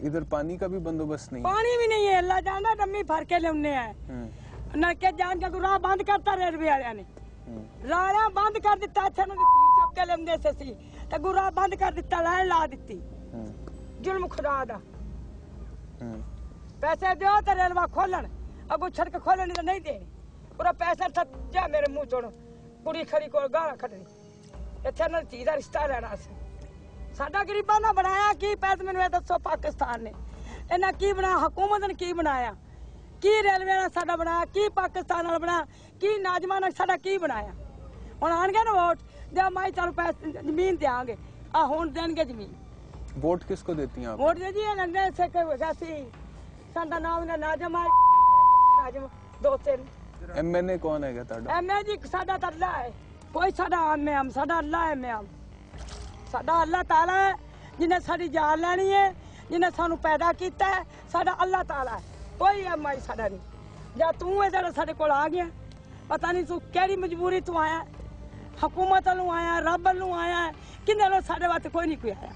इधर पानी का भी बंदोबस्त नहीं? पानी भी नहीं है, अल्लाह जाना डम्मी भर के लेने हैं। नलके जान के राह बंद करता रेलवे वाले ने, राह बंद कर दिता। इत्थे चुक के लेंदे सी ते राह बंद कर दिता, लाइन ला दी। जुल्म खुदा दा। पैसे दो तो रेलवा खोलन, अगू सड़क खोलनी तो नहीं देनी। पूरा पैसा जा मेरे मुंह चोड़ कुड़ी खड़ी को गाला खड़नी। इत्थे ना चीज का रिश्ता लेना सी। साडा गरीबां दा बनाया की पैसे मैनू दसो पाकिस्तान ने इन्हें की बनाया, हुकूमत ने की बनाया, की रेलवे ने साडा बनाया, की पाकिस्तान ने बनाया, की नाजमान ने साडा की बनाया। हुण आणगे ना वोट दे माई चल पैसे जमीन देंगे, आ हुण देणगे जमीन। वोट किसको देती हैं आप? वोट दे जी लंदे से वैसी साडा नाम ने नाजम है, नाजम दो तीन। एमएनए कौन है तुहाडा? एमए जी साडा तो अल्लाह है, कोई साडा आम है, साडा अल्लाह है। मैं साडा अल्लाह ताला है जिन्हें साडी जान लैनी है, जिन्हें सानू पैदा किया है, साडा अल्लाह ताला है। कोई एमआई साडा नहीं। या तू है जेड़ा साडे कोल आ गया, पता नहीं तू केड़ी मजबूरी तू आया, हुकूमत वालों आया, रब वालों आया, किन्ने लो साडे वास्ते कोई नहीं कोई आया।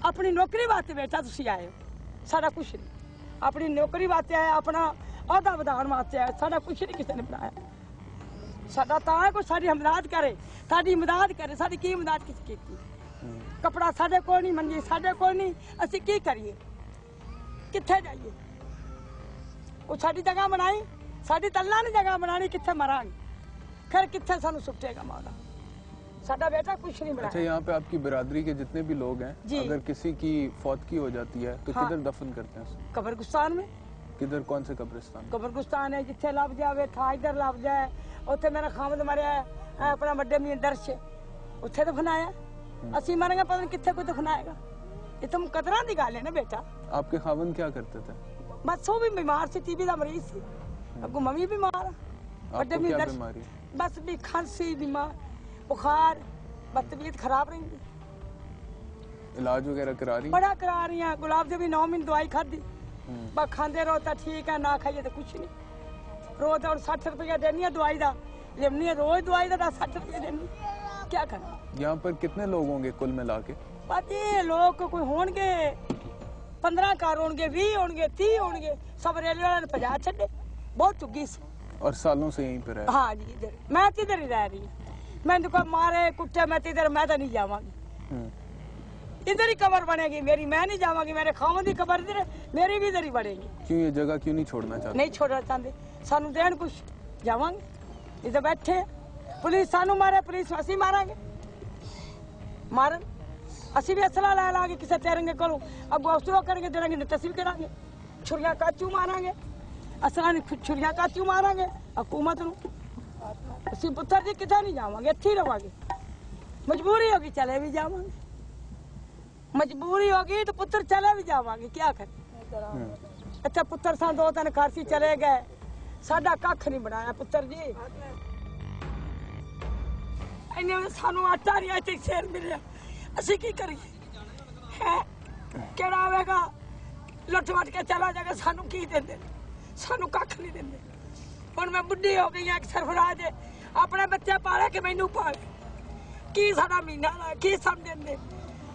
अपनी नौकरी वास्ते बेटा तुसी आए हो, साडा कुछ नहीं। अपनी नौकरी वास्ते आया, अपना अहदा वधाउण वास्ते आया, साडा कुछ नहीं किसी ने बनाया। साडा तां कोई साडी इमदाद करे, साडी इमदाद करे, साडी की इमदाद किसी कीती? कपड़ा साडे कोल नहीं, मंजी साडे कोल नहीं, असी की करिए, कित्थे जाइए? वो साडी जगह बनाई, साडी तल्ला ने जगह बनानी, कित्थे मरांगे? खैर कित्थे सानू सुटेगा मौला? साडा बेटा कुछ नहीं बनाया। अच्छा, यहाँ पे आपकी बिरादरी के जितने भी लोग हैं, अगर किसी की फौतगी हो जाती है तो किधर दफन करते हैं? कब्रिस्तान में। किधर, कौन से कब्रिस्तान? कब्रिस्तान है जिथे लभ जावे, था इधर लभ जाए। उत्थे मेरा खामद मरिया है, अपना बड़े मीर दर्श उत्थे दफनाया। असी मरेंगे पता नहीं कित्थे कोई दफनाएगा। ये तो मुकदरा दी गल है ना बेटा। आपके खावन क्या करते थे? बस वो भी बीमार सी, टीबी दा मरीज सी। अगू मम्मी बीमार, बड़े मीर दर्श बस भी खांसी, बीमार, बुखार, बस तबीयत खराब रही। इलाज वगैरह करा रही? बड़ा करा रही है। गुलाब जबी 9 महीने दवाई खाधी, बस खाते रहो तो ठीक है, ना खाइए तो कुछ नहीं। रोज और 60 रुपया देनी है दवाई का, लेनी है रोज दवाई का 60 रुपया देनी, क्या करना? यहाँ पर कितने लोग होंगे कुल मिला के? पता लोग कोई होंगे 15 कार होंगे, 20 होंगे, 30 होंगे। सब रेलवे वाले ने 50 छे, बहुत चुगी सी। और सालों से यहीं पे रहे? हाँ जी, इधर मैं तो इधर ही रह रही हूँ। मैं तो मारे कुटे मैं इधर, मैं तो नहीं जावांगी। इधर ही कबर बनेगी मेरी, मैं नहीं जावांगी। मेरे खावन की कबर इधर, मेरी भी इधर ही बनेगी। क्यों ये जगह क्यों नहीं छोड़ना चाहते? नहीं छोड़ना चाहते, सानू देन कुछ, जावांगे। इधर बैठे पुलिस सानू मारे, पुलिस असी मारांगे, मारन असी भी असला ला लागे किसी तेरेंगे को, अब असलो करेंगे, देंगे तस्वीर करांगे, छुरियां काचू मारांगे, असला छुरियां काचू मारांगे हुकूमत नू। असी पुत्र जी किथे नहीं जावांगे, इत्थे ही रवांगे। मजबूरी होगी चले भी जावांगे, मजबूरी होगी तो पुत्र चले भी जावांगे, क्या करें? अच्छा पुत्र सा 2-3 खारसी चले गए, साडा कख नहीं बनाया पुत्र जी। इन्हें सानू आटा नहीं आज शेर मिले, असी की करिए? है केड़ा आवेगा लुट वट के चला जाएगा, सानू की देंदे? सानू कख नहीं देंदे। हुण मैं बुढ़ी हो गई, एक सरफराज अपने बच्चे पाले कि मैनू पाले, की साडा महीना ला की समझेंदे?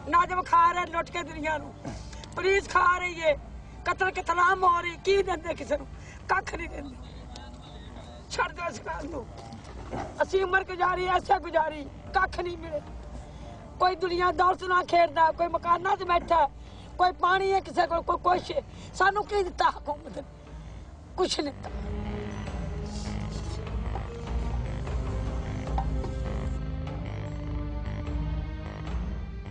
नाजम खा रहे लुट के दुनिया नू, पुलिस खा रही है, कतल कतलाम हो रही, की देंदे किसी नू? कख नहीं देंदे। छड़ दो इस गल नू, असी उम्र गुजारी ऐसे गुजारी, कख नहीं मिले। कोई दुनिया दौलत ना खेड़दा, कोई मकाना च बैठा, कोई पानी है किसी को, कोई कुछ है। सानू की दिता हुकूमत ने? कुछ नहीं दिता।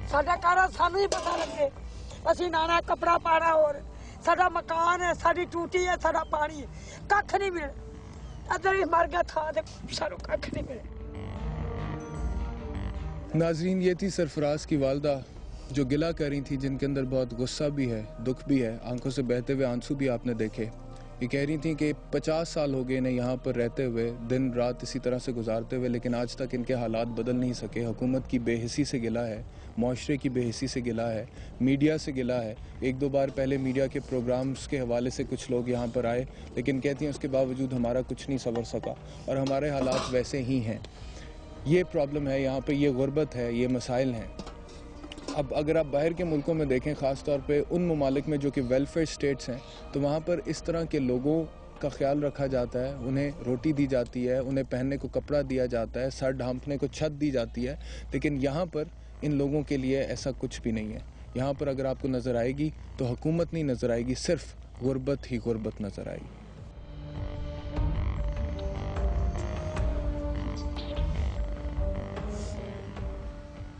साडा कारा सानू ही पता लगे, असी नाना कपड़ा पाना, और साडा मकान है, साडी टूटी है, साडा पानी है, कख नहीं मिले। अदर ही मर गया था, सानू कख नहीं मिले। नाजरीन, ये थी सरफराज की वालदा जो गिला कर रही थी, जिनके अंदर बहुत गुस्सा भी है, दुख भी है, आंखों से बहते हुए आंसू भी आपने देखे। ये कह रही थी कि 50 साल हो गए इन्हें यहाँ पर रहते हुए, दिन रात इसी तरह से गुजारते हुए, लेकिन आज तक इनके हालात बदल नहीं सके। हुकूमत की बेहिसी से गिला है, माशरे की बेहिसी से गिला है, मीडिया से गिला है। 1-2 बार पहले मीडिया के प्रोग्राम्स के हवाले से कुछ लोग यहाँ पर आए, लेकिन कहती हैं उसके बावजूद हमारा कुछ नहीं संवर सका और हमारे हालात वैसे ही हैं। ये प्रॉब्लम है यहाँ पर, ये गुर्बत है, ये मसाइल हैं। अब अगर आप बाहर के मुल्कों में देखें, ख़ास तौर पे उन ममालिक में जो कि वेलफेयर स्टेट्स हैं, तो वहाँ पर इस तरह के लोगों का ख्याल रखा जाता है, उन्हें रोटी दी जाती है, उन्हें पहनने को कपड़ा दिया जाता है, सर ढांपने को छत दी जाती है। लेकिन यहाँ पर इन लोगों के लिए ऐसा कुछ भी नहीं है। यहाँ पर अगर आपको नज़र आएगी तो हुकूमत नहीं नज़र आएगी, सिर्फ गुर्बत ही गुर्बत नज़र आएगी।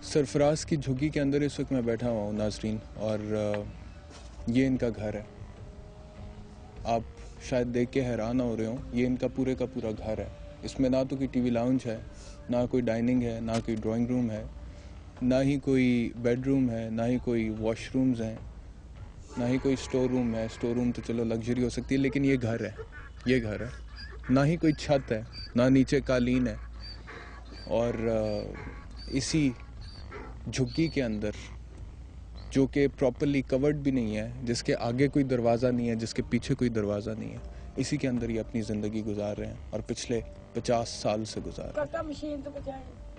सरफराज की झुग्गी के अंदर इस वक्त मैं बैठा हुआ हूँ नाजरीन, और ये इनका घर है। आप शायद देख के हैरान हो रहे हो, ये इनका पूरे का पूरा घर है। इसमें ना तो कोई टीवी लाउंज है, ना कोई डाइनिंग है, ना कोई ड्राइंग रूम है, ना ही कोई बेडरूम है, ना ही कोई वॉशरूम्स हैं, ना ही कोई स्टोर रूम है। स्टोर रूम तो चलो लग्जरी हो सकती है, लेकिन ये घर है, ये घर है। ना ही कोई छत है, ना नीचे कालीन है। और इसी झुग्गी के अंदर, जो कि प्रॉपर्ली कवर्ड भी नहीं है, जिसके आगे कोई दरवाज़ा नहीं है, जिसके पीछे कोई दरवाज़ा नहीं है, इसी के अंदर ये अपनी ज़िंदगी गुजार रहे हैं और पिछले 50 साल से गुजार रहे हैं। मशीन तो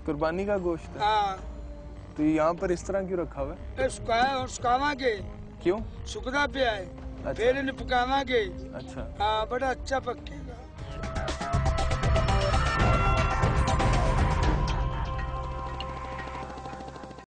कुर्बानी का गोश्त है। तो ये यहाँ पर इस तरह क्यों रखा हुआ है? सुखावांगे, क्यों? सुखदा पे आए, अच्छा। फिर इन्हें पकावांगे। अच्छा। हाँ, बड़ा अच्छा पक्के।